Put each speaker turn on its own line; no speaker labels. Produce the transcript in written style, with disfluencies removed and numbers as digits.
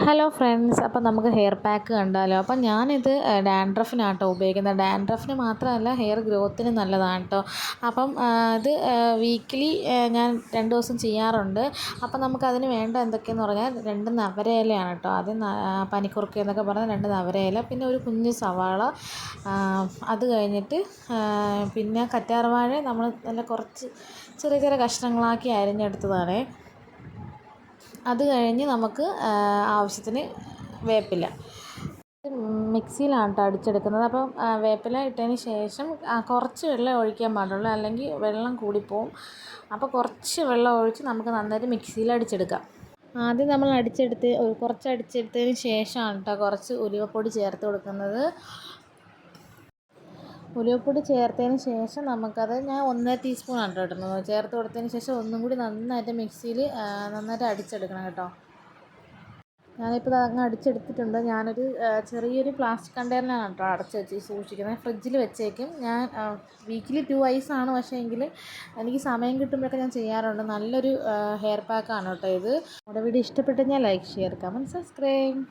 Hello friends, അപ്പം നമുക്ക് hair pack കണ്ടാലോ. അപ്പം ഞാനിത് ഡാൻഡ്രഫിനാട്ടോ ഉപയോഗിക്കുന്നത്. ഡാൻഡ്രഫിന് മാത്രമല്ല, ഹെയർ ഗ്രോത്തിന് നല്ലതാണ് കേട്ടോ. അപ്പം ഇത് വീക്കിലി ഞാൻ 2 ദിവസം ചെയ്യാറുണ്ട്. അപ്പം നമുക്കതിന് വേണ്ട എന്തൊക്കെയെന്ന് പറഞ്ഞാൽ 2 നവരയിലയാണ് കേട്ടോ. ആദ്യം പനിക്കുറുക്ക എന്നൊക്കെ പറഞ്ഞാൽ 2 നവരയില, പിന്നെ ഒരു കുഞ്ഞ് സവാള, അത് കഴിഞ്ഞിട്ട് പിന്നെ കറ്റാർവാഴ നമ്മൾ നല്ല കുറച്ച് ചെറിയ ചെറിയ കഷ്ണങ്ങളാക്കി അരിഞ്ഞെടുത്തതാണ്. അത് കഴിഞ്ഞ് നമുക്ക് ആവശ്യത്തിന് വേപ്പില മിക്സിയിലാണ് കേട്ടോ അടിച്ചെടുക്കുന്നത്. അപ്പം വേപ്പില ഇട്ടതിന് ശേഷം കുറച്ച് വെള്ളം ഒഴിക്കാൻ പാടുള്ളൂ, അല്ലെങ്കിൽ വെള്ളം കൂടിപ്പോവും. അപ്പോൾ കുറച്ച് വെള്ളം ഒഴിച്ച് നമുക്ക് നന്നായിട്ട് മിക്സിയിൽ അടിച്ചെടുക്കാം. ആദ്യം നമ്മൾ കുറച്ച് അടിച്ചെടുത്തതിന് ശേഷമാണ് കേട്ടോ കുറച്ച് ഉലുവപ്പൊടി ചേർത്ത് കൊടുക്കുന്നത്. ഉലുവപ്പൊടി ചേർത്തതിന് ശേഷം ഞാൻ 1 ടീസ്പൂണാണ് കേട്ടോ ഇടുന്നത്. ചേർത്ത് കൊടുത്തതിന് ശേഷം ഒന്നും കൂടി നന്നായിട്ട് മിക്സിയിൽ നന്നായിട്ട് അടിച്ചെടുക്കണം കേട്ടോ. ഞാനിപ്പോൾ ഇത് അങ്ങ് അടിച്ചെടുത്തിട്ടുണ്ട്. ഞാനൊരു ചെറിയൊരു പ്ലാസ്റ്റിക് കണ്ടെയ്നറിലാണ് കേട്ടോ അടച്ച് വെച്ച് സൂക്ഷിക്കുന്നത്. ഫ്രിഡ്ജിൽ വെച്ചേക്കും. ഞാൻ വീക്കിലി 2 ആണ്, പക്ഷേ എങ്കിൽ എനിക്ക് സമയം കിട്ടുമ്പോഴൊക്കെ ഞാൻ ചെയ്യാറുണ്ട്. നല്ലൊരു ഹെയർ പാക്കാണ് കേട്ടോ ഇത്. നമ്മുടെ വീഡിയോ ഇഷ്ടപ്പെട്ടു കഴിഞ്ഞാൽ ലൈക്ക്, ഷെയർ, കമൻറ്റ്, സബ്സ്ക്രൈബ്.